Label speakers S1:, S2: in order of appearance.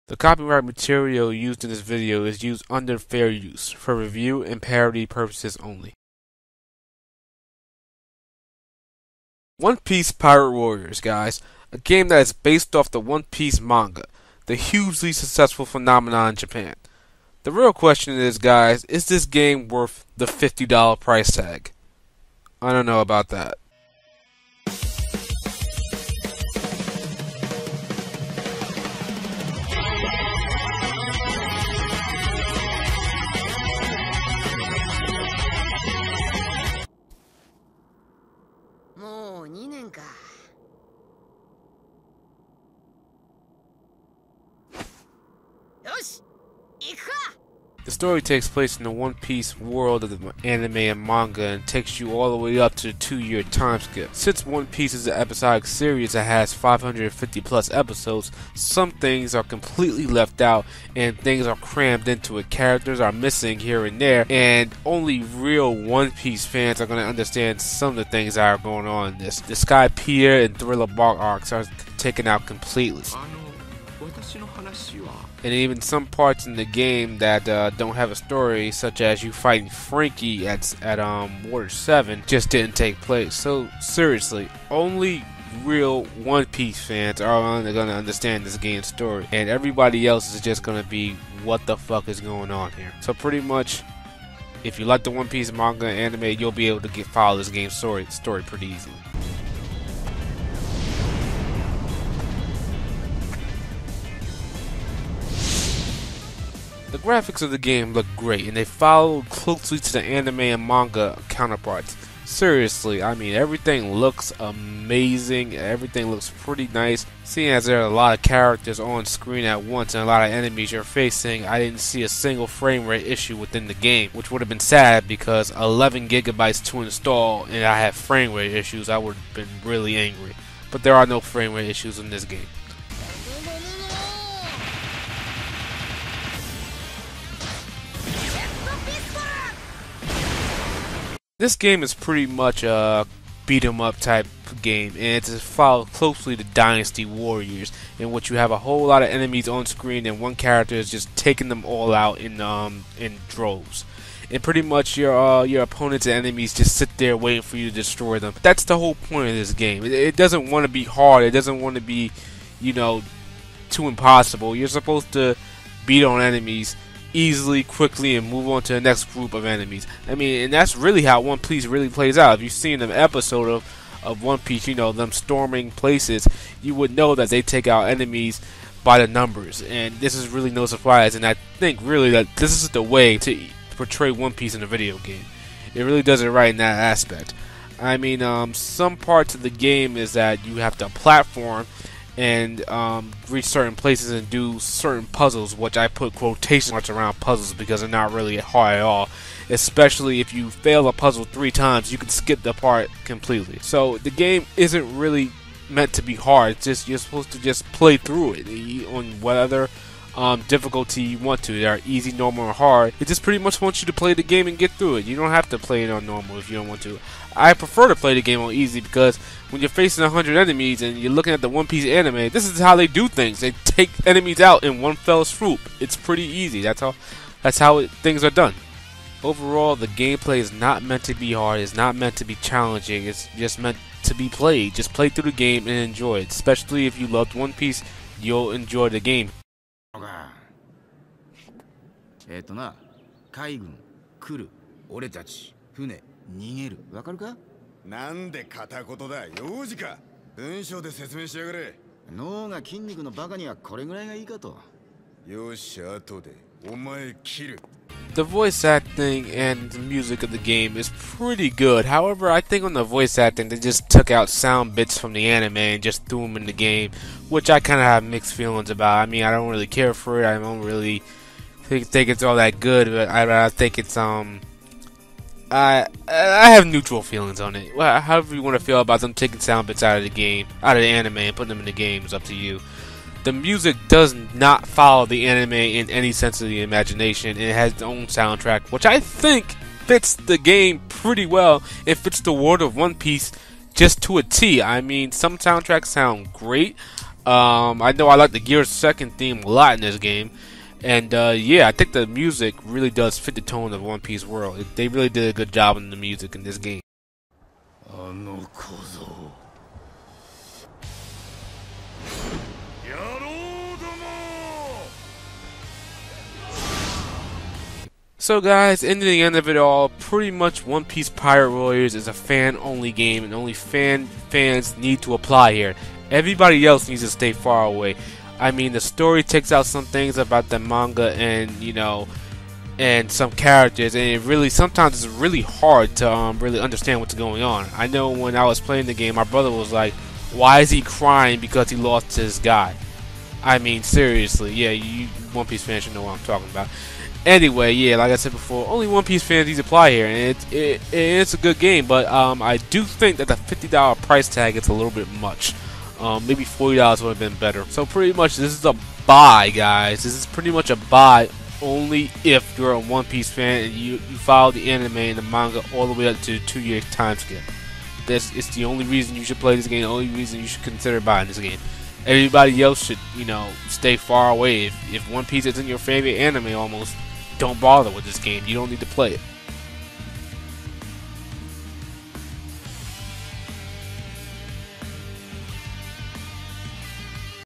S1: The copyright material used in this video is used under fair use, for review and parody purposes only. One Piece Pirate Warriors, guys. A game that is based off the One Piece manga, the hugely successful phenomenon in Japan. The real question is, guys, is this game worth the $50 price tag? I don't know about that. The story takes place in the One Piece world of the anime and manga and takes you all the way up to the 2-year time skip. Since One Piece is an episodic series that has 550 plus episodes, some things are completely left out and things are crammed into it. Characters are missing here and there, and only real One Piece fans are going to understand some of the things that are going on in this. The Sky Pier and Thriller Bark arcs are taken out completely. And even some parts in the game that don't have a story, such as you fighting Frankie at Water 7, just didn't take place. So seriously, only real One Piece fans are going to understand this game's story, and everybody else is just going to be, what the fuck is going on here? So pretty much, if you like the One Piece manga and anime, you'll be able to follow this game's story pretty easily. The graphics of the game look great, and they follow closely to the anime and manga counterparts. Seriously, I mean, everything looks amazing, everything looks pretty nice. Seeing as there are a lot of characters on screen at once and a lot of enemies you're facing, I didn't see a single frame rate issue within the game, which would have been sad because 11 gigabytes to install and I have frame rate issues. I would have been really angry. But there are no frame rate issues in this game. This game is pretty much a beat-em-up type game, and it's followed closely to Dynasty Warriors, in which you have a whole lot of enemies on screen and one character is just taking them all out in droves. And pretty much your opponents and enemies just sit there waiting for you to destroy them. That's the whole point of this game. It doesn't want to be hard. It doesn't want to be, you know, too impossible. You're supposed to beat on enemies easily, quickly, and move on to the next group of enemies. I mean, and that's really how One Piece really plays out. If you've seen an episode of One Piece, you know, them storming places, you would know that they take out enemies by the numbers. And this is really no surprise, and I think really that this is the way to portray One Piece in a video game. It really does it right in that aspect. I mean, some parts of the game is that you have to platform and reach certain places and do certain puzzles, which I put quotation marks around puzzles because they're not really hard at all. Especially if you fail a puzzle 3 times, you can skip the part completely. So the game isn't really meant to be hard. It's just you're supposed to just play through it on whatever difficulty you want to. They are easy, normal, or hard. It just pretty much wants you to play the game and get through it. You don't have to play it on normal if you don't want to. I prefer to play the game on easy because when you're facing 100 enemies and you're looking at the One Piece anime, this is how they do things. They take enemies out in one fell swoop. It's pretty easy. That's how things are done. Overall, the gameplay is not meant to be hard. It's not meant to be challenging. It's just meant to be played. Just play through the game and enjoy it. Especially if you loved One Piece, you'll enjoy the game.
S2: 海軍来る俺たち船逃げるわかるかなんで片言だ幼児か文章で説明しやがれ脳が筋肉のバカにはこれぐらいがいいかとよし後でお前切る
S1: The voice acting and the music of the game is pretty good. However, I think on the voice acting, they just took out sound bits from the anime and just threw them in the game, which I kind of have mixed feelings about. I mean, I don't really care for it. I don't really think it's all that good, but I think it's I have neutral feelings on it. Well, however you want to feel about them taking sound bits out of the game, out of the anime, and putting them in the game is up to you. The music does not follow the anime in any sense of the imagination, and it has its own soundtrack, which I think fits the game pretty well. It fits the world of One Piece just to a T. I mean, some soundtracks sound great. I know I like the Gear 2nd theme a lot in this game. And yeah, I think the music really does fit the tone of One Piece world. They really did a good job in the music in this game. So guys, in the end of it all, pretty much One Piece Pirate Warriors is a fan-only game, and only fans need to apply here. Everybody else needs to stay far away. I mean, the story takes out some things about the manga, and and some characters, and it really sometimes it's really hard to really understand what's going on. I know when I was playing the game, my brother was like, "Why is he crying because he lost his guy?" I mean, seriously, yeah, you One Piece fans should know what I'm talking about. Anyway, yeah, like I said before, only One Piece fans need to apply here, and it's a good game, but I do think that the $50 price tag is a little bit much. Maybe $40 would have been better. So pretty much this is a buy, guys. This is pretty much a buy only if you're a One Piece fan and you follow the anime and the manga all the way up to the 2-year time skip. It's the only reason you should play this game, the only reason you should consider buying this game. Everybody else should, stay far away. If One Piece isn't your favorite anime almost, don't bother with this game. You don't need to play it.